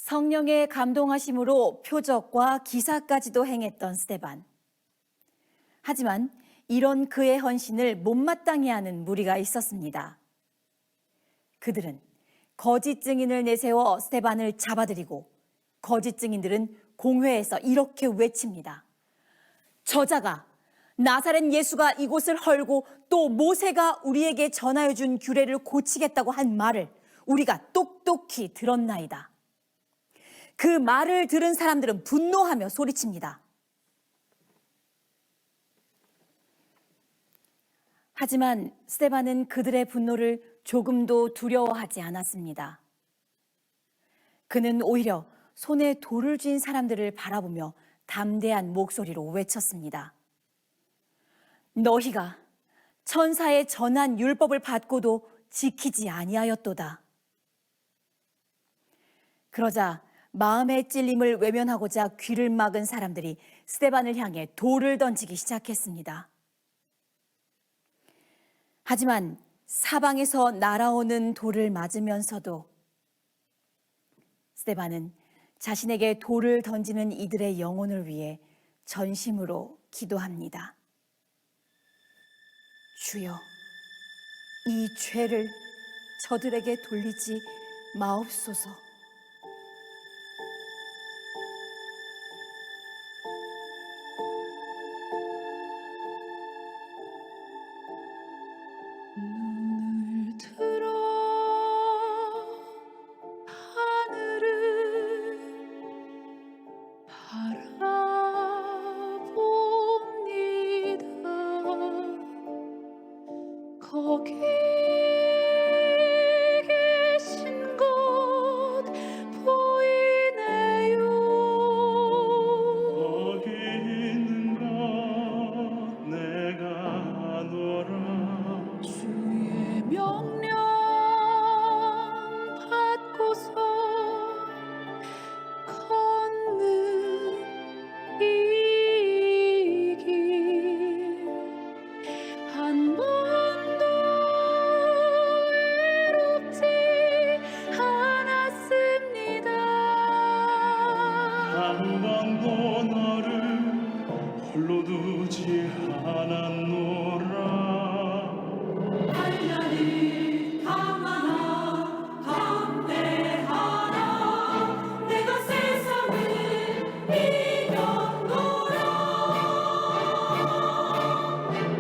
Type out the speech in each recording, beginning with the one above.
성령의 감동하심으로 표적과 기사까지도 행했던 스데반. 하지만 이런 그의 헌신을 못마땅해 하는 무리가 있었습니다. 그들은 거짓 증인을 내세워 스데반을 잡아들이고 거짓 증인들은 공회에서 이렇게 외칩니다. 저자가 나사렛 예수가 이곳을 헐고 또 모세가 우리에게 전하여 준 규례를 고치겠다고 한 말을 우리가 똑똑히 들었나이다. 그 말을 들은 사람들은 분노하며 소리칩니다. 하지만 스데반은 그들의 분노를 조금도 두려워하지 않았습니다. 그는 오히려 손에 돌을 쥔 사람들을 바라보며 담대한 목소리로 외쳤습니다. 너희가 천사의 전한 율법을 받고도 지키지 아니하였도다. 그러자 마음의 찔림을 외면하고자 귀를 막은 사람들이 스데반을 향해 돌을 던지기 시작했습니다. 하지만 사방에서 날아오는 돌을 맞으면서도 스데반은 자신에게 돌을 던지는 이들의 영혼을 위해 전심으로 기도합니다. 주여, 이 죄를 저들에게 돌리지 마옵소서. 눈을 들어 하늘을 바라봅니다. 거기 계신 곳 보이네요. 거기 있는가 내가 아노라. 주의 명령 받고서 걷는 이 길 한 번도 외롭지 않았습니다. 한 번도 너를 홀로 두지 않았노라. 하나님 강하나 담대하나 내가 세상을 이겼노라.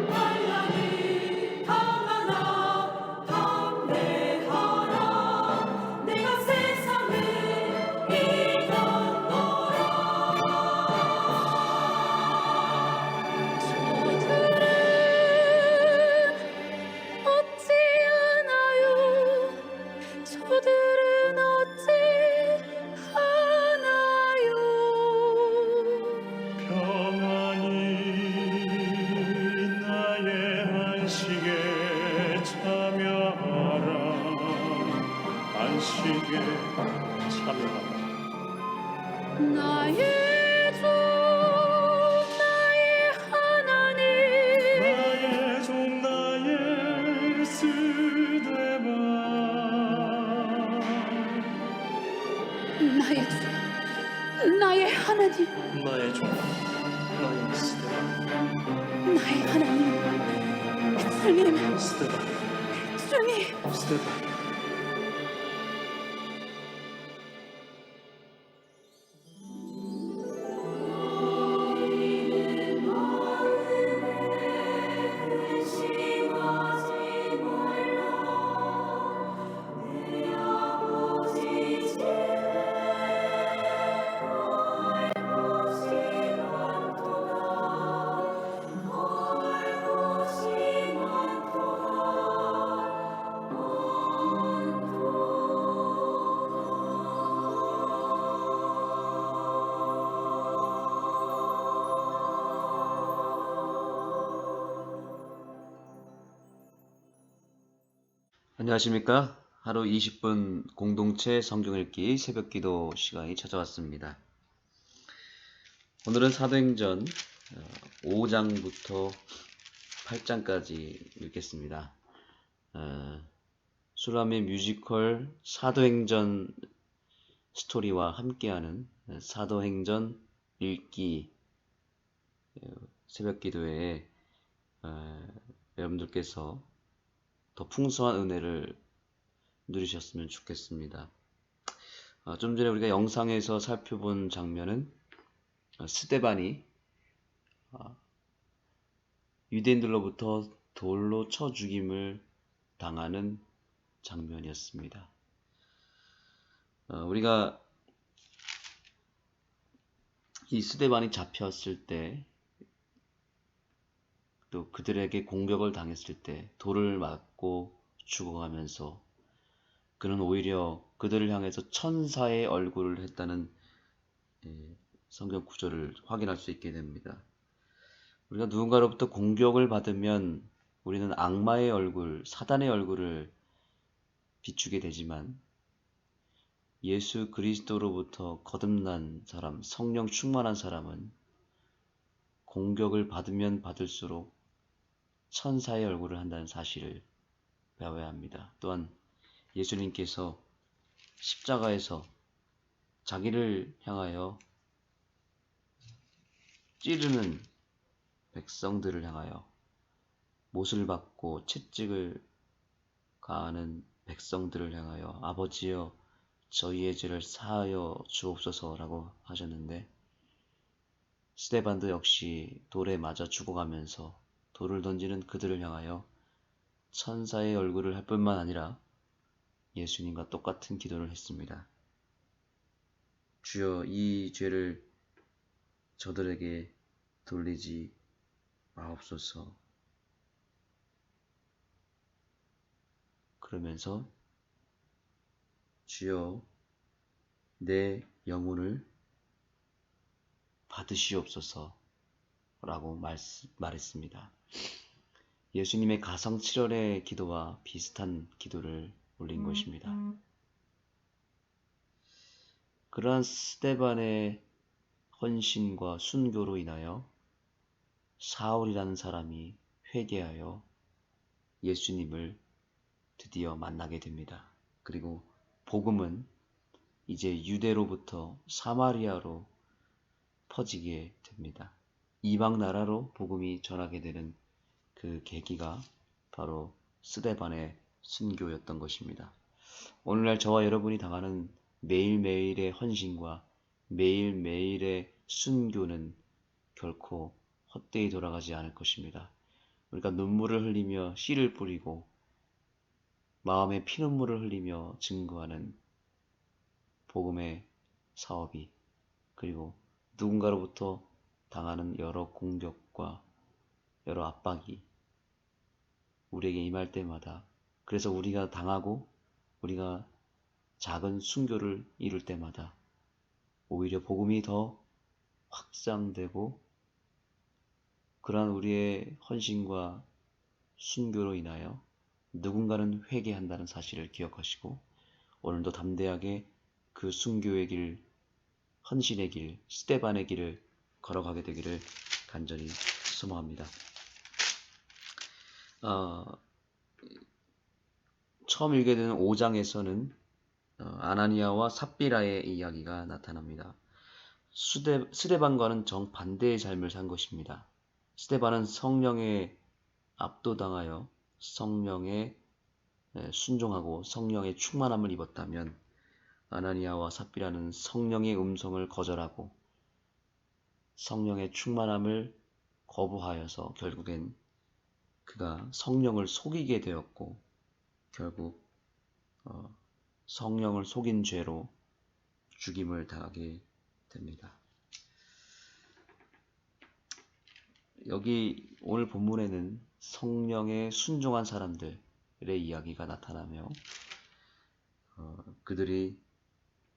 하나님 강하나 담대하나 내가 세상을 이겼노라. 저들은 어찌 하나요? 평안히 나의 안식에 참여하라. 안식에 참여하라. 나의 주 나의 하나님 나의 종 나의 스데반. 나의 주 나의 하나님 나의 종 나의 스데반. 나의 하나님 주님 스데반. 주님 스데반. 안녕하십니까. 하루 20분 공동체 성경 읽기 새벽기도 시간이 찾아왔습니다. 오늘은 사도행전 5장부터 8장까지 읽겠습니다. 술라미 뮤지컬 사도행전 스토리와 함께하는 사도행전 읽기 새벽 기도에 여러분들께서 더 풍성한 은혜를 누리셨으면 좋겠습니다. 좀 전에 우리가 영상에서 살펴본 장면은 스데반이 유대인들로부터 돌로 쳐 죽임을 당하는 장면이었습니다. 우리가 이 스데반이 잡혔을 때, 또 그들에게 공격을 당했을 때 돌을 맞고 죽어가면서 그는 오히려 그들을 향해서 천사의 얼굴을 했다는 성경 구절을 확인할 수 있게 됩니다. 우리가 누군가로부터 공격을 받으면 우리는 악마의 얼굴, 사단의 얼굴을 비추게 되지만 예수 그리스도로부터 거듭난 사람, 성령 충만한 사람은 공격을 받으면 받을수록 천사의 얼굴을 한다는 사실을 배워야 합니다. 또한 예수님께서 십자가에서 자기를 향하여 찌르는 백성들을 향하여 못을 받고 채찍을 가하는 백성들을 향하여 아버지여 저희의 죄를 사하여 주옵소서라고 하셨는데, 스데반도 역시 돌에 맞아 죽어가면서 돌을 던지는 그들을 향하여 천사의 얼굴을 할 뿐만 아니라 예수님과 똑같은 기도를 했습니다. 주여 이 죄를 저들에게 돌리지 마옵소서. 그러면서 주여 내 영혼을 받으시옵소서 라고 말했습니다. 예수님의 가성칠혈의 기도와 비슷한 기도를 올린 것입니다. 그러한 스데반의 헌신과 순교로 인하여 사울이라는 사람이 회개하여 예수님을 드디어 만나게 됩니다. 그리고 복음은 이제 유대로부터 사마리아로 퍼지게 됩니다. 이방 나라로 복음이 전하게 되는 그 계기가 바로 스데반의 순교였던 것입니다. 오늘날 저와 여러분이 당하는 매일매일의 헌신과 매일매일의 순교는 결코 헛되이 돌아가지 않을 것입니다. 우리가 눈물을 흘리며 씨를 뿌리고 마음의 피눈물을 흘리며 증거하는 복음의 사업이, 그리고 누군가로부터 당하는 여러 공격과 여러 압박이 우리에게 임할 때마다, 그래서 우리가 당하고 우리가 작은 순교를 이룰 때마다 오히려 복음이 더 확장되고, 그러한 우리의 헌신과 순교로 인하여 누군가는 회개한다는 사실을 기억하시고 오늘도 담대하게 그 순교의 길, 헌신의 길, 스데반의 길을 걸어가게 되기를 간절히 소망합니다. 처음 읽게 되는 5장에서는 아나니아와 삽비라의 이야기가 나타납니다. 스데반과는 정반대의 삶을 산 것입니다. 스데반은 성령에 압도당하여 성령에 순종하고 성령의 충만함을 입었다면, 아나니아와 삽비라는 성령의 음성을 거절하고 성령의 충만함을 거부하여서 결국엔 그가 성령을 속이게 되었고, 결국 성령을 속인 죄로 죽임을 당하게 됩니다. 여기 오늘 본문에는 성령에 순종한 사람들의 이야기가 나타나며 그들이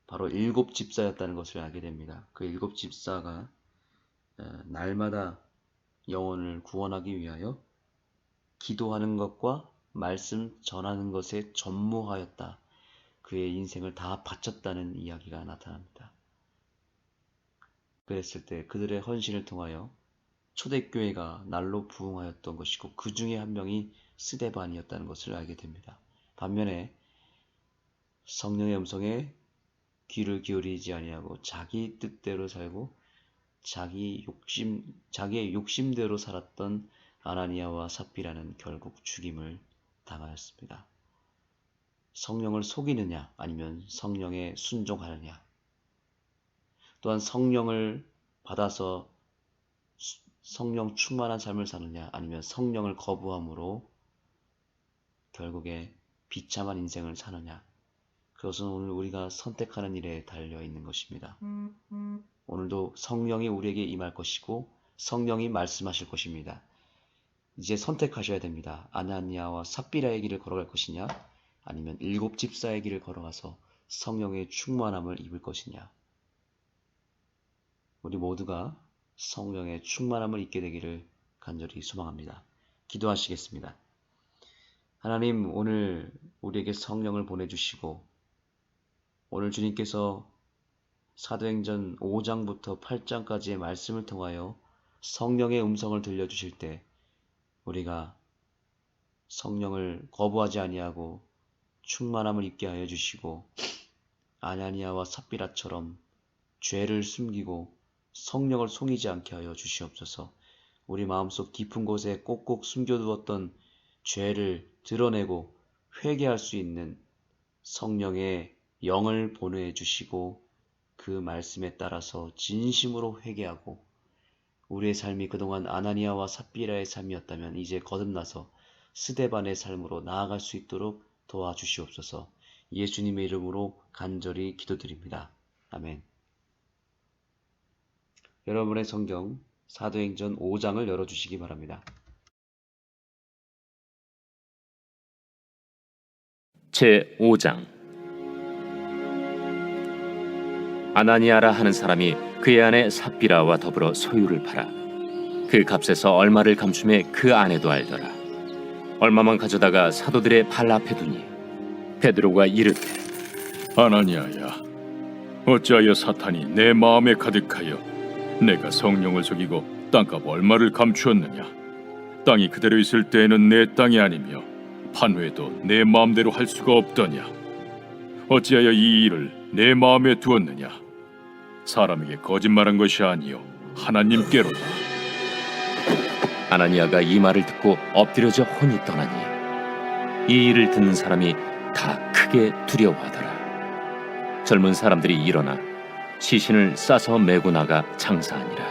바로 7 집사였다는 것을 알게 됩니다. 그 7 집사가 날마다 영혼을 구원하기 위하여 기도하는 것과 말씀 전하는 것에 전무하였다. 그의 인생을 다 바쳤다는 이야기가 나타납니다. 그랬을 때 그들의 헌신을 통하여 초대교회가 날로 부흥하였던 것이고, 그 중에 한 명이 스데반이었다는 것을 알게 됩니다. 반면에 성령의 음성에 귀를 기울이지 아니하고 자기 뜻대로 살고 자기의 욕심대로 살았던 아나니아와 삽비라는 결국 죽임을 당하였습니다. 성령을 속이느냐 아니면 성령에 순종하느냐, 또한 성령을 받아서 성령 충만한 삶을 사느냐 아니면 성령을 거부함으로 결국에 비참한 인생을 사느냐, 그것은 오늘 우리가 선택하는 일에 달려 있는 것입니다. 오늘도 성령이 우리에게 임할 것이고 성령이 말씀하실 것입니다. 이제 선택하셔야 됩니다. 아나니아와 삽비라의 길을 걸어갈 것이냐 아니면 7 집사의 길을 걸어가서 성령의 충만함을 입을 것이냐. 우리 모두가 성령의 충만함을 입게 되기를 간절히 소망합니다. 기도하시겠습니다. 하나님, 오늘 우리에게 성령을 보내주시고 오늘 주님께서 사도행전 5장부터 8장까지의 말씀을 통하여 성령의 음성을 들려주실 때 우리가 성령을 거부하지 아니하고 충만함을 입게 하여 주시고 아나니아와 삽비라처럼 죄를 숨기고 성령을 속이지 않게 하여 주시옵소서. 우리 마음속 깊은 곳에 꼭꼭 숨겨두었던 죄를 드러내고 회개할 수 있는 성령의 영을 보내주시고 그 말씀에 따라서 진심으로 회개하고 우리의 삶이 그동안 아나니아와 삽비라의 삶이었다면 이제 거듭나서 스데반의 삶으로 나아갈 수 있도록 도와주시옵소서. 예수님의 이름으로 간절히 기도드립니다. 아멘. 여러분의 성경 사도행전 5장을 열어주시기 바랍니다. 제5장. 아나니아라 하는 사람이 그의 아내 삽비라와 더불어 소유를 팔아 그 값에서 얼마를 감춤해 그 아내도 알더라. 얼마만 가져다가 사도들의 발 앞에 두니 베드로가 이르되, 아나니아야, 어찌하여 사탄이 내 마음에 가득하여 내가 성령을 속이고 땅값 얼마를 감추었느냐? 땅이 그대로 있을 때에는 내 땅이 아니며 판회도 내 마음대로 할 수가 없더냐? 어찌하여 이 일을 내 마음에 두었느냐? 사람에게 거짓말한 것이 아니요 하나님께로다. 아나니아가 이 말을 듣고 엎드려져 혼이 떠나니 이 일을 듣는 사람이 다 크게 두려워하더라. 젊은 사람들이 일어나 시신을 싸서 메고 나가 장사하니라.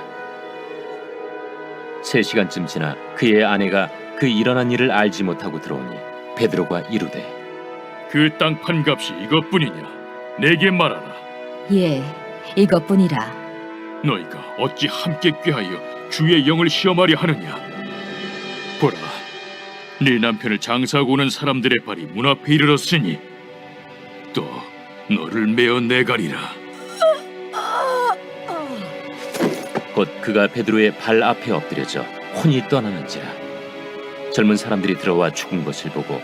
3시간쯤 지나 그의 아내가 그 일어난 일을 알지 못하고 들어오니 베드로가 이르되, 그 땅 판값이 이것뿐이냐? 내게 말하라. 예, 이것뿐이라. 너희가 어찌 함께 꾀하여 주의 영을 시험하려 하느냐? 보라, 네 남편을 장사하고 오는 사람들의 발이 문 앞에 이르렀으니 또 너를 메어 내가리라. 곧 그가 베드로의 발 앞에 엎드려져 혼이 떠나는지라. 젊은 사람들이 들어와 죽은 것을 보고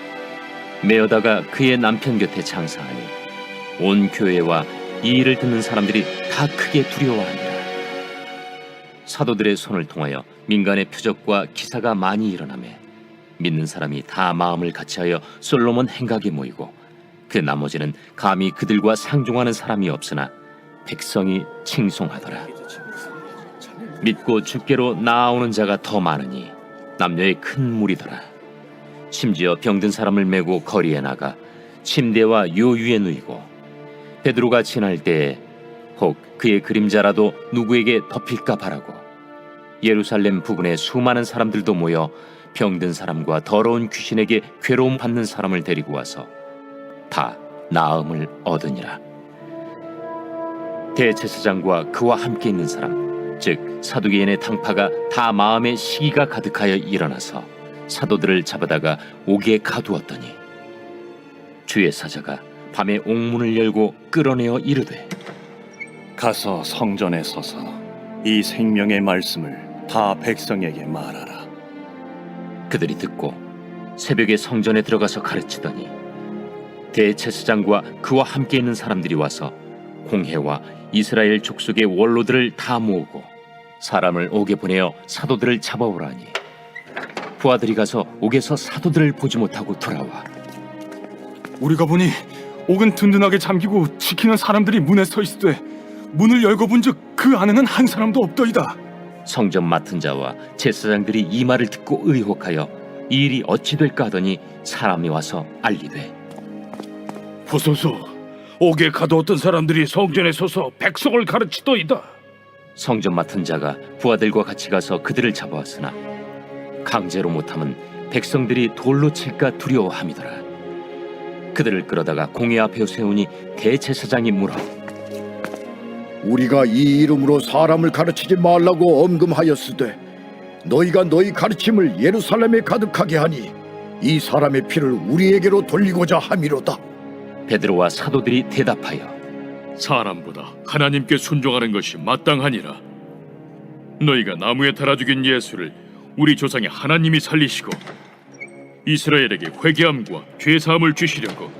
메어다가 그의 남편 곁에 장사하니 온 교회와 이 일을 듣는 사람들이 다 크게 두려워하니라. 사도들의 손을 통하여 민간의 표적과 기사가 많이 일어나매 믿는 사람이 다 마음을 같이하여 솔로몬 행각에 모이고 그 나머지는 감히 그들과 상종하는 사람이 없으나 백성이 칭송하더라. 믿고 주께로 나아오는 자가 더 많으니 남녀의 큰 무리더라. 심지어 병든 사람을 메고 거리에 나가 침대와 요 위에 누이고 베드로가 지날 때에 혹 그의 그림자라도 누구에게 덮일까 바라고 예루살렘 부근에 수많은 사람들도 모여 병든 사람과 더러운 귀신에게 괴로움 받는 사람을 데리고 와서 다 나음을 얻으니라. 대제사장과 그와 함께 있는 사람, 즉 사두개인의 당파가 다 마음에 시기가 가득하여 일어나서 사도들을 잡아다가 옥에 가두었더니 주의 사자가 밤에 옥문을 열고 끌어내어 이르되, 가서 성전에 서서 이 생명의 말씀을 다 백성에게 말하라. 그들이 듣고 새벽에 성전에 들어가서 가르치더니 대제사장과 그와 함께 있는 사람들이 와서 공회와 이스라엘 족속의 원로들을 다 모으고 사람을 옥에 보내어 사도들을 잡아오라니 부하들이 가서 옥에서 사도들을 보지 못하고 돌아와 우리가 보니 옥은 든든하게 잠기고 지키는 사람들이 문에 서 있으되 문을 열고 본즉 그 안에는 한 사람도 없더이다. 성전 맡은 자와 제사장들이 이 말을 듣고 의혹하여 이 일이 어찌 될까 하더니 사람이 와서 알리되 보소서, 옥에 가두었던 사람들이 성전에 서서 백성을 가르치더이다. 성전 맡은 자가 부하들과 같이 가서 그들을 잡아왔으나 강제로 못함은 백성들이 돌로 칠까 두려워함이더라. 그들을 끌어다가 공회 앞에 세우니 대제사장이 물어 우리가 이 이름으로 사람을 가르치지 말라고 엄금하였으되 너희가 너희 가르침을 예루살렘에 가득하게 하니 이 사람의 피를 우리에게로 돌리고자 함이로다. 베드로와 사도들이 대답하여 사람보다 하나님께 순종하는 것이 마땅하니라. 너희가 나무에 달아 죽인 예수를 우리 조상의 하나님이 살리시고 이스라엘에게 회개함과 죄사함을 주시려고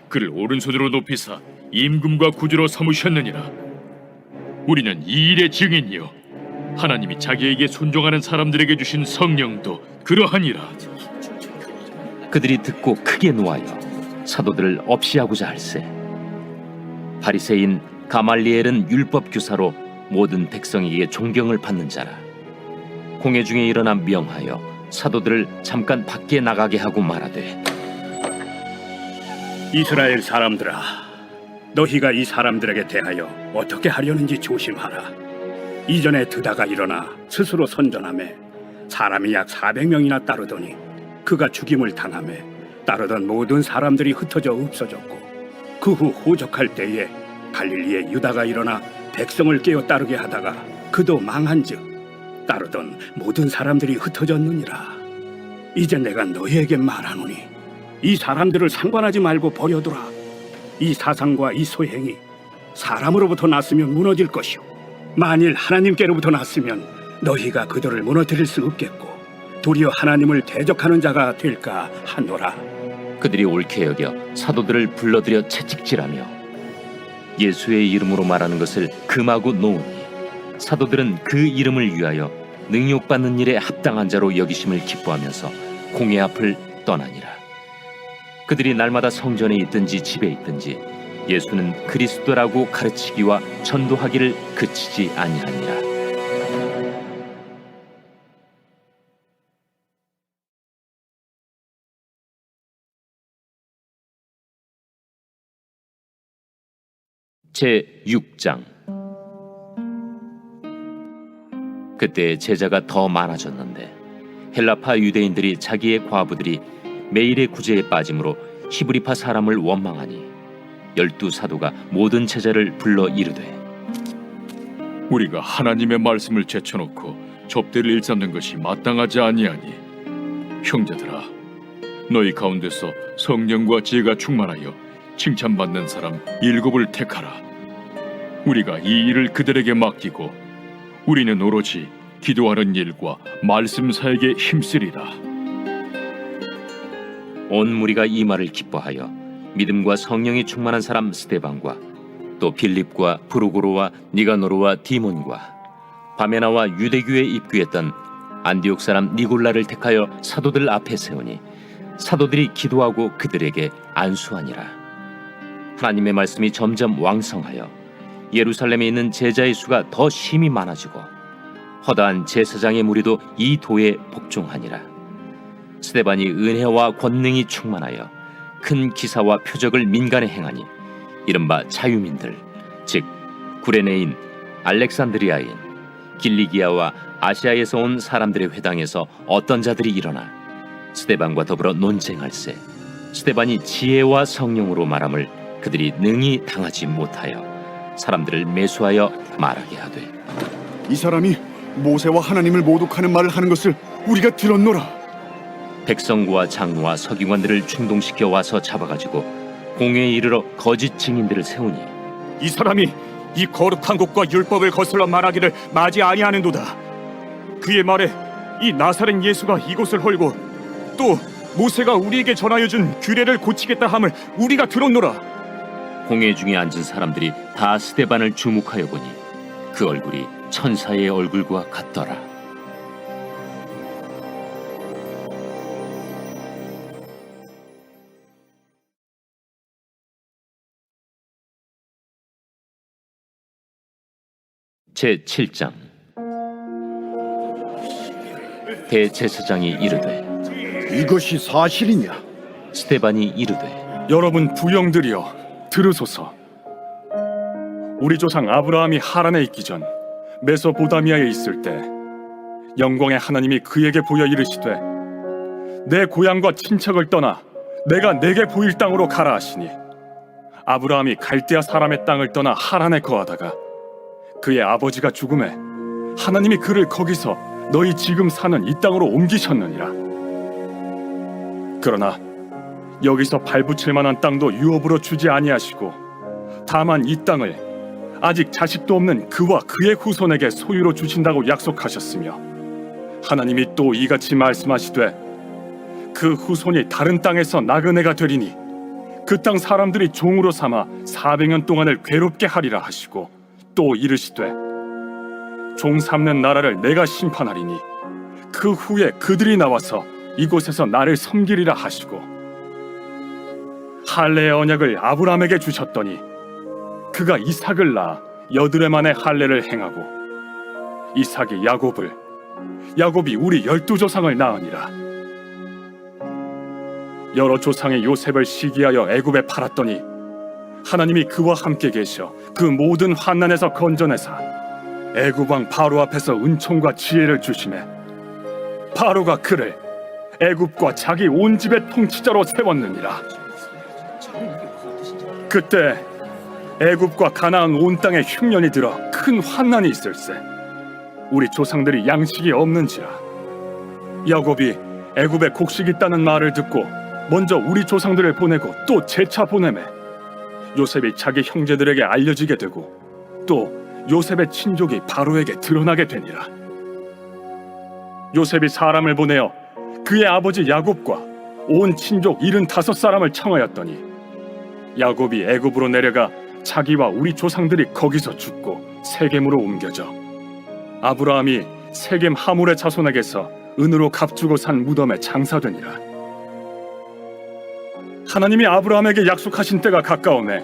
그를 오른손으로 높이사 임금과 구주로 삼으셨느니라. 우리는 이 일의 증인이요 하나님이 자기에게 순종하는 사람들에게 주신 성령도 그러하니라. 그들이 듣고 크게 노하여 사도들을 없이하고자 할세. 바리새인 가말리엘은 율법 교사로 모든 백성에게 존경을 받는 자라. 공회 중에 일어나 명하여 사도들을 잠깐 밖에 나가게 하고 말하되 이스라엘 사람들아, 너희가 이 사람들에게 대하여 어떻게 하려는지 조심하라. 이전에 드다가 일어나 스스로 선전하매 사람이 약 400명이나 따르더니 그가 죽임을 당하매 따르던 모든 사람들이 흩어져 없어졌고 그 후 호적할 때에 갈릴리에 유다가 일어나 백성을 깨어 따르게 하다가 그도 망한즉 따르던 모든 사람들이 흩어졌느니라. 이제 내가 너희에게 말하노니 이 사람들을 상관하지 말고 버려두라. 이 사상과 이 소행이 사람으로부터 났으면 무너질 것이요 만일 하나님께로부터 났으면 너희가 그들을 무너뜨릴 수 없겠고 도리어 하나님을 대적하는 자가 될까 하노라. 그들이 옳게 여겨 사도들을 불러들여 채찍질하며 예수의 이름으로 말하는 것을 금하고 놓으니 사도들은 그 이름을 위하여 능욕받는 일에 합당한 자로 여기심을 기뻐하면서 공회 앞을 떠나니라. 그들이 날마다 성전에 있든지 집에 있든지 예수는 그리스도라고 가르치기와 전도하기를 그치지 아니하니라. 제 6장. 그때 제자가 더 많아졌는데 헬라파 유대인들이 자기의 과부들이 매일의 구제에 빠짐으로 히브리파 사람을 원망하니 12 사도가 모든 제자를 불러 이르되 우리가 하나님의 말씀을 제쳐놓고 접대를 일삼는 것이 마땅하지 아니하니 형제들아, 너희 가운데서 성령과 지혜가 충만하여 칭찬받는 사람 7을 택하라. 우리가 이 일을 그들에게 맡기고 우리는 오로지 기도하는 일과 말씀 사역에 힘쓰리라. 온 무리가 이 말을 기뻐하여 믿음과 성령이 충만한 사람 스데반과 또 빌립과 브루고로와 니가노르와 디몬과 바메나와 유대교에 입교했던 안디옥 사람 니골라를 택하여 사도들 앞에 세우니 사도들이 기도하고 그들에게 안수하니라. 하나님의 말씀이 점점 왕성하여 예루살렘에 있는 제자의 수가 더 심히 많아지고 허다한 제사장의 무리도 이 도에 복종하니라. 스데반이 은혜와 권능이 충만하여 큰 기사와 표적을 민간에 행하니 이른바 자유민들 즉 구레네인, 알렉산드리아인, 길리기아와 아시아에서 온 사람들의 회당에서 어떤 자들이 일어나 스데반과 더불어 논쟁할세. 스데반이 지혜와 성령으로 말함을 그들이 능히 당하지 못하여 사람들을 매수하여 말하게 하되 이 사람이 모세와 하나님을 모독하는 말을 하는 것을 우리가 들었노라. 백성과 장로와 서기관들을 충동시켜 와서 잡아가지고 공회에 이르러 거짓 증인들을 세우니 이 사람이 이 거룩한 곳과 율법을 거슬러 말하기를 마지 아니하는도다. 그의 말에 이 나사렛 예수가 이곳을 헐고 또 모세가 우리에게 전하여 준 규례를 고치겠다 함을 우리가 들었노라. 공회 중에 앉은 사람들이 다 스데반을 주목하여 보니 그 얼굴이 천사의 얼굴과 같더라. 제7장. 대제사장이 이르되 이것이 사실이냐? 스데반이 이르되 여러분 부영들이여 들으소서. 우리 조상 아브라함이 하란에 있기 전 메소보다미아에 있을 때 영광의 하나님이 그에게 보여 이르시되 내 고향과 친척을 떠나 내가 내게 보일 땅으로 가라 하시니 아브라함이 갈대아 사람의 땅을 떠나 하란에 거하다가 그의 아버지가 죽음에 하나님이 그를 거기서 너희 지금 사는 이 땅으로 옮기셨느니라. 그러나 여기서 발붙일 만한 땅도 유업으로 주지 아니하시고 다만 이 땅을 아직 자식도 없는 그와 그의 후손에게 소유로 주신다고 약속하셨으며 하나님이 또 이같이 말씀하시되 그 후손이 다른 땅에서 나그네가 되리니 그 땅 사람들이 종으로 삼아 400년 동안을 괴롭게 하리라 하시고 또 이르시되 종 삼는 나라를 내가 심판하리니 그 후에 그들이 나와서 이곳에서 나를 섬기리라 하시고 할례의 언약을 아브라함에게 주셨더니 그가 이삭을 낳아 8해 만에 할례를 행하고 이삭이 야곱을 야곱이 우리 12조상을 낳으니라. 여러 조상의 요셉을 시기하여 애굽에 팔았더니 하나님이 그와 함께 계셔 그 모든 환난에서 건져내사 애굽 왕 바로 앞에서 은총과 지혜를 주시매 바로가 그를 애굽과 자기 온 집의 통치자로 세웠느니라. 그때 애굽과 가나안 온 땅에 흉년이 들어 큰 환난이 있을세 우리 조상들이 양식이 없는지라. 야곱이 애굽에 곡식이 있다는 말을 듣고 먼저 우리 조상들을 보내고 또 재차 보내매 요셉이 자기 형제들에게 알려지게 되고 또 요셉의 친족이 바로에게 드러나게 되니라. 요셉이 사람을 보내어 그의 아버지 야곱과 온 친족 75사람을 청하였더니 야곱이 애굽으로 내려가 자기와 우리 조상들이 거기서 죽고 세겜으로 옮겨져 아브라함이 세겜 하몰의 자손에게서 은으로 값주고 산 무덤에 장사되니라. 하나님이 아브라함에게 약속하신 때가 가까우매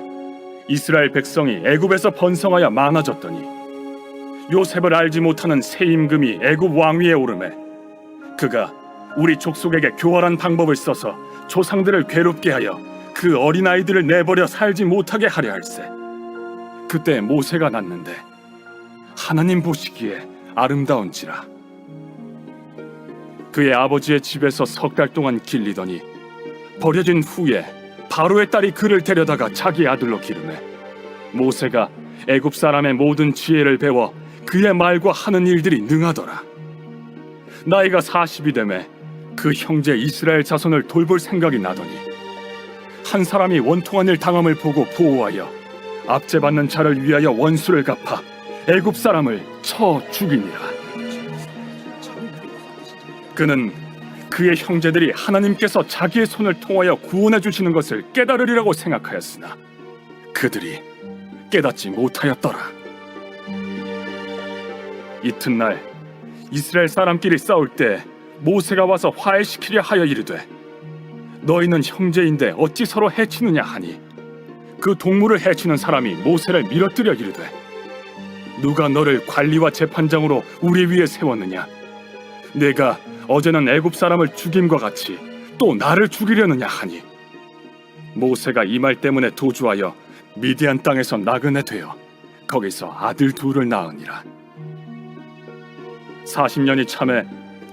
이스라엘 백성이 애굽에서 번성하여 많아졌더니 요셉을 알지 못하는 새 임금이 애굽 왕위에 오르매 그가 우리 족속에게 교활한 방법을 써서 조상들을 괴롭게 하여 그 어린아이들을 내버려 살지 못하게 하려 할세. 그때 모세가 났는데 하나님 보시기에 아름다운지라. 그의 아버지의 집에서 3달 동안 길리더니 버려진 후에 바로의 딸이 그를 데려다가 자기 아들로 기르매 모세가 애굽 사람의 모든 지혜를 배워 그의 말과 하는 일들이 능하더라. 나이가 40이 되매 그 형제 이스라엘 자손을 돌볼 생각이 나더니 한 사람이 원통한 일 당함을 보고 보호하여 압제받는 자를 위하여 원수를 갚아 애굽 사람을 쳐 죽이니라. 그는 그의 형제들이 하나님께서 자기의 손을 통하여 구원해 주시는 것을 깨달으리라고 생각하였으나 그들이 깨닫지 못하였더라. 이튿날 이스라엘 사람끼리 싸울 때 모세가 와서 화해시키려 하여 이르되 너희는 형제인데 어찌 서로 해치느냐 하니 그 동물을 해치는 사람이 모세를 밀어뜨려 이르되 누가 너를 관리와 재판장으로 우리 위에 세웠느냐? 내가 어제는 애굽 사람을 죽임과 같이 또 나를 죽이려느냐 하니 모세가 이 말 때문에 도주하여 미디안 땅에서 나그네 되어 거기서 아들 둘을 낳으니라. 40년이 참에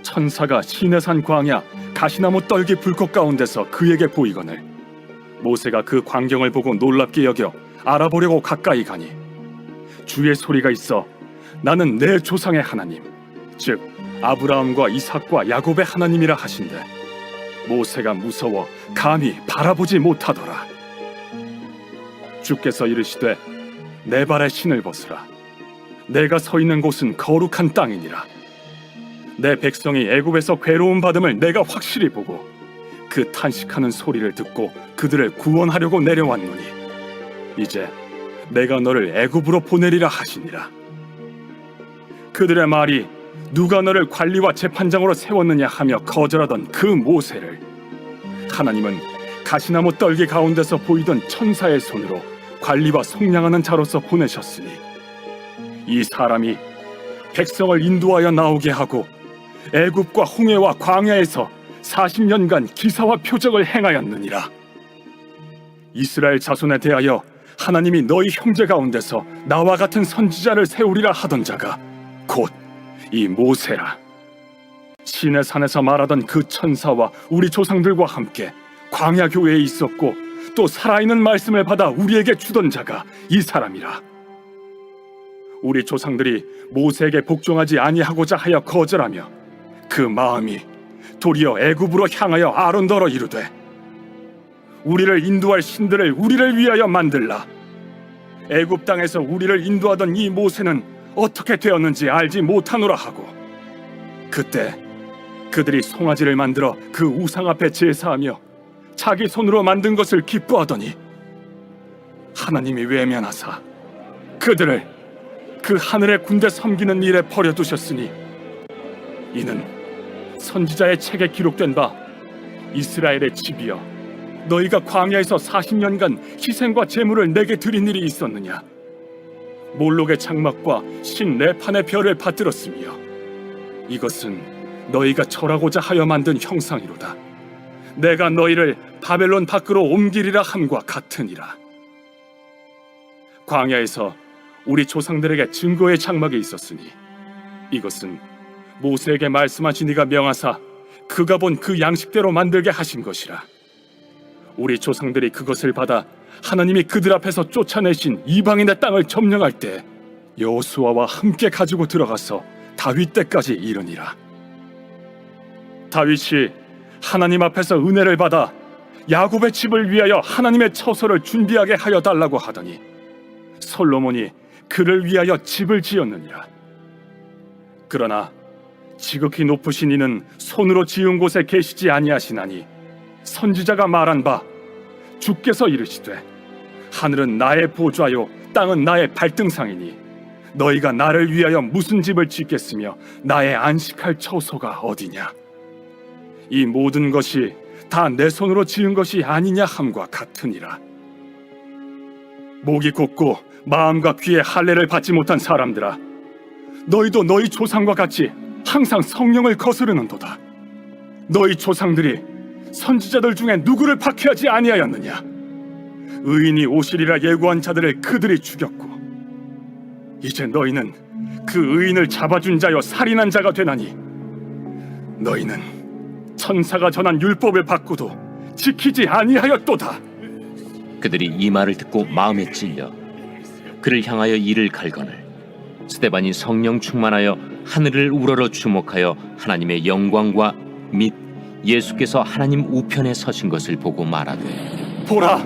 천사가 시내산 광야 가시나무 떨기 불꽃 가운데서 그에게 보이거늘 모세가 그 광경을 보고 놀랍게 여겨 알아보려고 가까이 가니 주의 소리가 있어 나는 내 조상의 하나님 즉 아브라함과 이삭과 야곱의 하나님이라 하신대 모세가 무서워 감히 바라보지 못하더라. 주께서 이르시되 내 발에 신을 벗으라. 내가 서 있는 곳은 거룩한 땅이니라. 내 백성이 애굽에서 괴로움 받음을 내가 확실히 보고 그 탄식하는 소리를 듣고 그들을 구원하려고 내려왔노니 이제 내가 너를 애굽으로 보내리라 하시니라. 그들의 말이 누가 너를 관리와 재판장으로 세웠느냐 하며 거절하던 그 모세를 하나님은 가시나무 떨기 가운데서 보이던 천사의 손으로 관리와 속량하는 자로서 보내셨으니 이 사람이 백성을 인도하여 나오게 하고 애굽과 홍해와 광야에서 40년간 기사와 표적을 행하였느니라. 이스라엘 자손에 대하여 하나님이 너희 형제 가운데서 나와 같은 선지자를 세우리라 하던 자가 곧 이 모세라. 시내 산에서 말하던 그 천사와 우리 조상들과 함께 광야 교회에 있었고 또 살아있는 말씀을 받아 우리에게 주던 자가 이 사람이라. 우리 조상들이 모세에게 복종하지 아니하고자 하여 거절하며 그 마음이 도리어 애굽으로 향하여 아론더러 이르되 우리를 인도할 신들을 우리를 위하여 만들라. 애굽 땅에서 우리를 인도하던 이 모세는 어떻게 되었는지 알지 못하노라 하고 그때 그들이 송아지를 만들어 그 우상 앞에 제사하며 자기 손으로 만든 것을 기뻐하더니 하나님이 외면하사 그들을 그 하늘의 군대 섬기는 일에 버려두셨으니 이는 선지자의 책에 기록된 바 이스라엘의 집이여 너희가 광야에서 40년간 희생과 제물을 내게 드린 일이 있었느냐. 몰록의 장막과 신 레판의 별을 받들었으며 이것은 너희가 절하고자 하여 만든 형상이로다. 내가 너희를 바벨론 밖으로 옮기리라 함과 같으니라. 광야에서 우리 조상들에게 증거의 장막이 있었으니 이것은 모세에게 말씀하신 이가 명하사 그가 본 그 양식대로 만들게 하신 것이라. 우리 조상들이 그것을 받아 하나님이 그들 앞에서 쫓아내신 이방인의 땅을 점령할 때 여호수아와 함께 가지고 들어가서 다윗 때까지 이르니라. 다윗이 하나님 앞에서 은혜를 받아 야곱의 집을 위하여 하나님의 처소를 준비하게 하여 달라고 하더니 솔로몬이 그를 위하여 집을 지었느니라. 그러나 지극히 높으신 이는 손으로 지은 곳에 계시지 아니하시나니 선지자가 말한 바 주께서 이르시되 하늘은 나의 보좌요 땅은 나의 발등상이니 너희가 나를 위하여 무슨 집을 짓겠으며 나의 안식할 처소가 어디냐. 이 모든 것이 다 내 손으로 지은 것이 아니냐 함과 같으니라. 목이 곧고 마음과 귀에 할례를 받지 못한 사람들아, 너희도 너희 조상과 같이 항상 성령을 거스르는도다. 너희 조상들이 선지자들 중에 누구를 박해하지 아니하였느냐. 의인이 오시리라 예고한 자들을 그들이 죽였고 이제 너희는 그 의인을 잡아준 자여 살인한 자가 되나니 너희는 천사가 전한 율법을 받고도 지키지 아니하였도다. 그들이 이 말을 듣고 마음에 찔려 그를 향하여 이를 갈거늘 스데반이 성령 충만하여 하늘을 우러러 주목하여 하나님의 영광과 및 예수께서 하나님 우편에 서신 것을 보고 말하되 보라,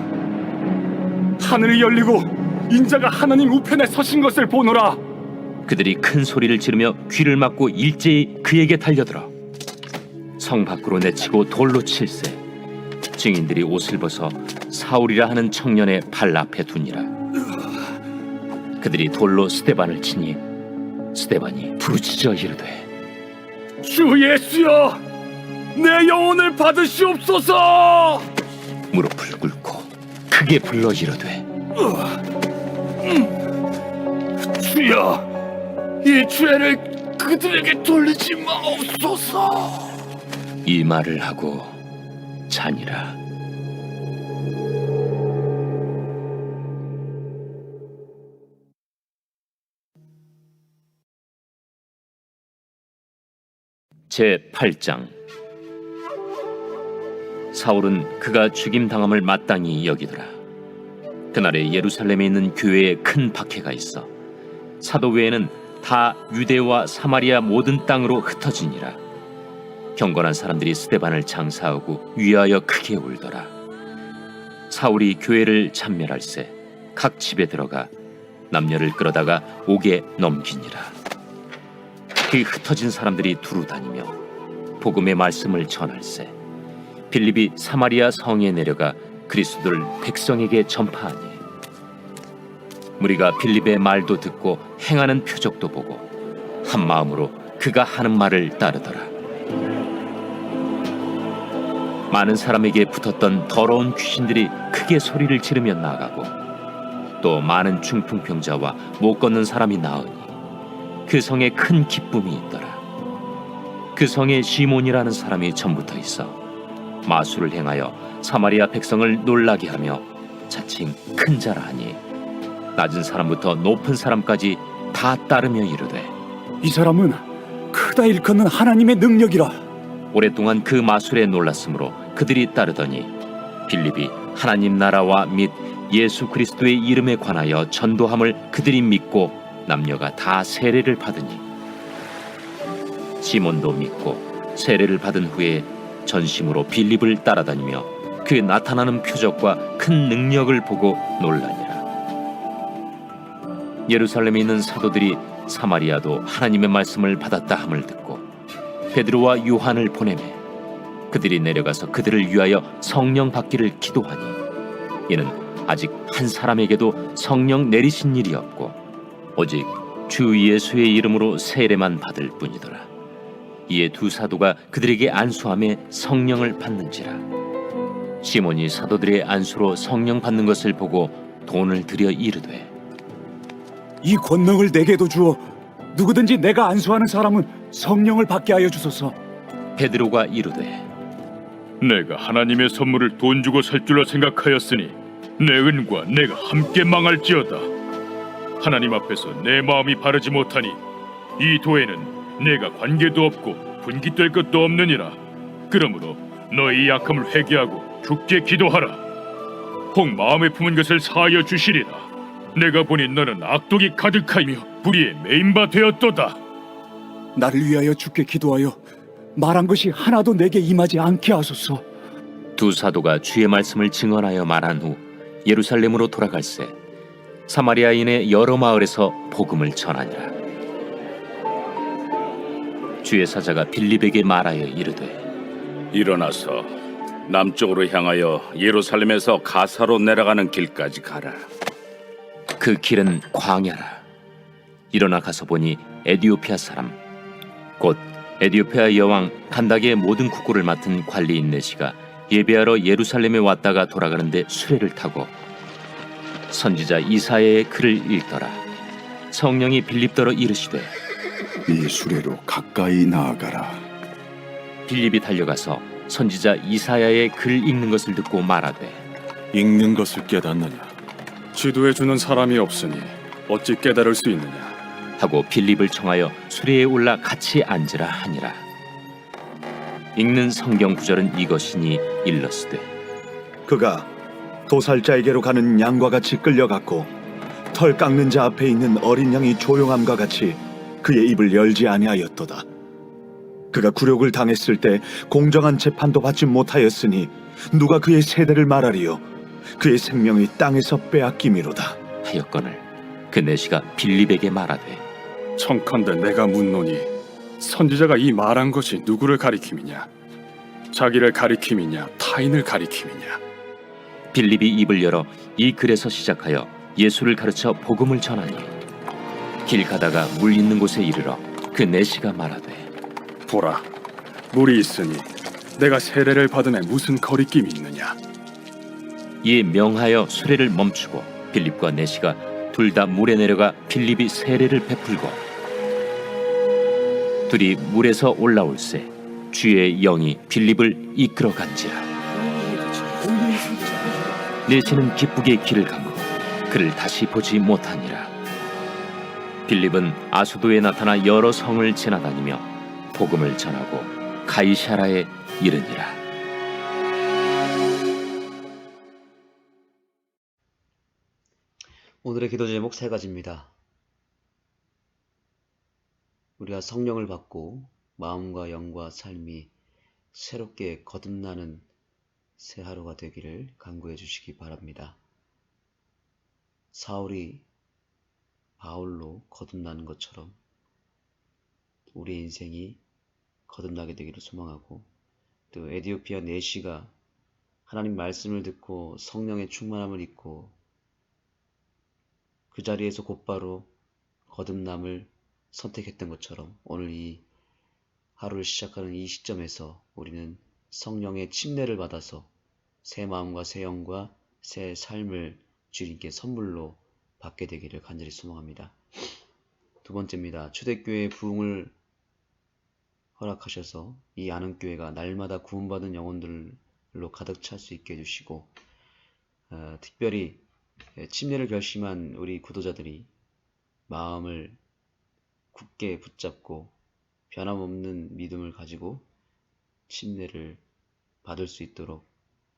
하늘이 열리고 인자가 하나님 우편에 서신 것을 보노라. 그들이 큰 소리를 지르며 귀를 막고 일제히 그에게 달려들어 성 밖으로 내치고 돌로 칠세. 증인들이 옷을 벗어 사울이라 하는 청년의 발 앞에 두니라. 그들이 돌로 스데반을 치니 스데반이 부르짖어 이르되 주 예수여, 내 영혼을 받으시옵소서. 무릎을 꿇고 크게 불러 이르되 주여, 이 죄를 그들에게 돌리지 마옵소서. 이 말을 하고 자니라. 제8장. 사울은 그가 죽임당함을 마땅히 여기더라. 그날에 예루살렘에 있는 교회에 큰 박해가 있어 사도 외에는 다 유대와 사마리아 모든 땅으로 흩어지니라. 경건한 사람들이 스데반을 장사하고 위하여 크게 울더라. 사울이 교회를 참멸할세 각 집에 들어가 남녀를 끌어다가 옥에 넘기니라. 그 흩어진 사람들이 두루 다니며 복음의 말씀을 전할세 빌립이 사마리아 성에 내려가 그리스도를 백성에게 전파하니 무리가 빌립의 말도 듣고 행하는 표적도 보고 한 마음으로 그가 하는 말을 따르더라. 많은 사람에게 붙었던 더러운 귀신들이 크게 소리를 지르며 나가고 또 많은 중풍병자와 못 걷는 사람이 나으니 그 성에 큰 기쁨이 있더라. 그 성에 시몬이라는 사람이 전부터 있어 마술을 행하여 사마리아 백성을 놀라게 하며 자칭 큰 자라 하니 낮은 사람부터 높은 사람까지 다 따르며 이르되 이 사람은 크다 일컫는 하나님의 능력이라. 오랫동안 그 마술에 놀랐으므로 그들이 따르더니 빌립이 하나님 나라와 및 예수 그리스도의 이름에 관하여 전도함을 그들이 믿고 남녀가 다 세례를 받으니 시몬도 믿고 세례를 받은 후에 전심으로 빌립을 따라다니며 그 나타나는 표적과 큰 능력을 보고 놀라니라. 예루살렘에 있는 사도들이 사마리아도 하나님의 말씀을 받았다 함을 듣고 베드로와 요한을 보내매 그들이 내려가서 그들을 위하여 성령 받기를 기도하니 이는 아직 한 사람에게도 성령 내리신 일이 없고 오직 주 예수의 이름으로 세례만 받을 뿐이더라. 이에 두 사도가 그들에게 안수함에 성령을 받는지라. 시몬이 사도들의 안수로 성령 받는 것을 보고 돈을 들여 이르되 이 권능을 내게도 주어 누구든지 내가 안수하는 사람은 성령을 받게 하여 주소서. 베드로가 이르되 내가 하나님의 선물을 돈 주고 살 줄로 생각하였으니 내 은과 내가 함께 망할지어다. 하나님 앞에서 내 마음이 바르지 못하니 이 도에는 내가 관계도 없고 분깃될 것도 없느니라. 그러므로 너희 약함을 회개하고 주께 기도하라. 혹 마음에 품은 것을 사하여 주시리라. 내가 보니 너는 악독이 가득하며 불의에 매인 바 되었도다. 나를 위하여 주께 기도하여 말한 것이 하나도 내게 임하지 않게 하소서. 두 사도가 주의 말씀을 증언하여 말한 후 예루살렘으로 돌아갈새 사마리아인의 여러 마을에서 복음을 전하니라. 주의 사자가 빌립에게 말하여 이르되 일어나서 남쪽으로 향하여 예루살렘에서 가사로 내려가는 길까지 가라. 그 길은 광야라. 일어나 가서 보니 에디오피아 사람 곧 에디오피아 여왕 간다게의 모든 국고를 맡은 관리인 내시가 예배하러 예루살렘에 왔다가 돌아가는데 수레를 타고 선지자 이사야의 글을 읽더라. 성령이 빌립더러 이르시되 이 수레로 가까이 나아가라. 빌립이 달려가서 선지자 이사야의 글 읽는 것을 듣고 말하되 읽는 것을 깨닫느냐? 지도해 주는 사람이 없으니 어찌 깨달을 수 있느냐? 하고 빌립을 청하여 수레에 올라 같이 앉으라 하니라. 읽는 성경 구절은 이것이니 일러스되 그가 도살자에게로 가는 양과 같이 끌려갔고 털 깎는 자 앞에 있는 어린 양이 조용함과 같이 그의 입을 열지 아니하였도다. 그가 굴욕을 당했을 때 공정한 재판도 받지 못하였으니 누가 그의 세대를 말하리요? 그의 생명이 땅에서 빼앗김이로다. 하였거늘 그 내시가 빌립에게 말하되 청컨대 내가 묻노니 선지자가 이 말한 것이 누구를 가리킴이냐? 자기를 가리킴이냐? 타인을 가리킴이냐? 빌립이 입을 열어 이 글에서 시작하여 예수를 가르쳐 복음을 전하니 길 가다가 물 있는 곳에 이르러 그 내시가 말하되 보라, 물이 있으니 내가 세례를 받음에 무슨 거리낌이 있느냐? 이에 명하여 수레를 멈추고 빌립과 내시가 둘 다 물에 내려가 빌립이 세례를 베풀고 둘이 물에서 올라올새 주의 영이 빌립을 이끌어 간지라. 내시는 기쁘게 길을 가고 그를 다시 보지 못하니라. 빌립은 아수도에 나타나 여러 성을 지나다니며 복음을 전하고 가이사라에 이르니라. 오늘의 기도 제목 세 가지입니다. 우리가 성령을 받고 마음과 영과 삶이 새롭게 거듭나는 새 하루가 되기를 간구해 주시기 바랍니다. 사울이 바울로 거듭나는 것처럼 우리 인생이 거듭나게 되기를 소망하고 또 에디오피아 내시가 하나님 말씀을 듣고 성령의 충만함을 입고 그 자리에서 곧바로 거듭남을 선택했던 것처럼 오늘 이 하루를 시작하는 이 시점에서 우리는 성령의 침례를 받아서 새 마음과 새 영과 새 삶을 주님께 선물로 받게 되기를 간절히 소망합니다. 두 번째입니다. 초대교회의 부흥을 허락하셔서 이 안흥교회가 날마다 구원받은 영혼들로 가득 찰 수 있게 해주시고, 특별히 침례를 결심한 우리 구도자들이 마음을 굳게 붙잡고 변함없는 믿음을 가지고 침례를 받을 수 있도록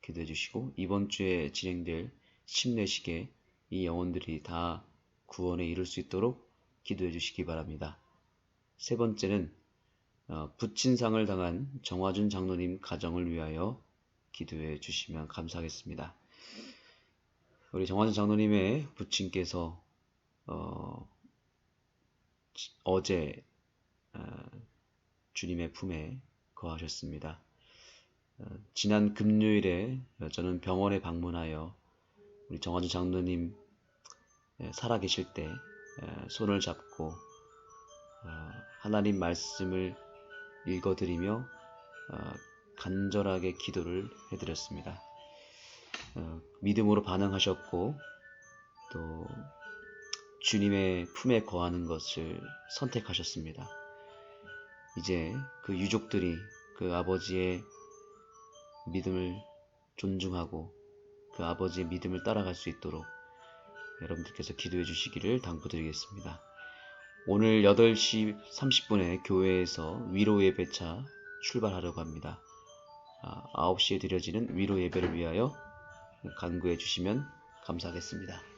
기도해 주시고, 이번 주에 진행될 침례식에 이 영혼들이 다 구원에 이를 수 있도록 기도해 주시기 바랍니다. 세 번째는 부친상을 당한 정화준 장로님 가정을 위하여 기도해 주시면 감사하겠습니다. 우리 정화준 장로님의 부친께서 어제 주님의 품에 거하셨습니다. 지난 금요일에 저는 병원에 방문하여 우리 정화준 장로님 살아계실 때 손을 잡고 하나님 말씀을 읽어드리며 간절하게 기도를 해드렸습니다. 믿음으로 반응하셨고 또 주님의 품에 거하는 것을 선택하셨습니다. 이제 그 유족들이 그 아버지의 믿음을 존중하고 그 아버지의 믿음을 따라갈 수 있도록 여러분들께서 기도해 주시기를 당부드리겠습니다. 오늘 8시 30분에 교회에서 위로 예배차 출발하려고 합니다. 9시에 드려지는 위로 예배를 위하여 간구해 주시면 감사하겠습니다.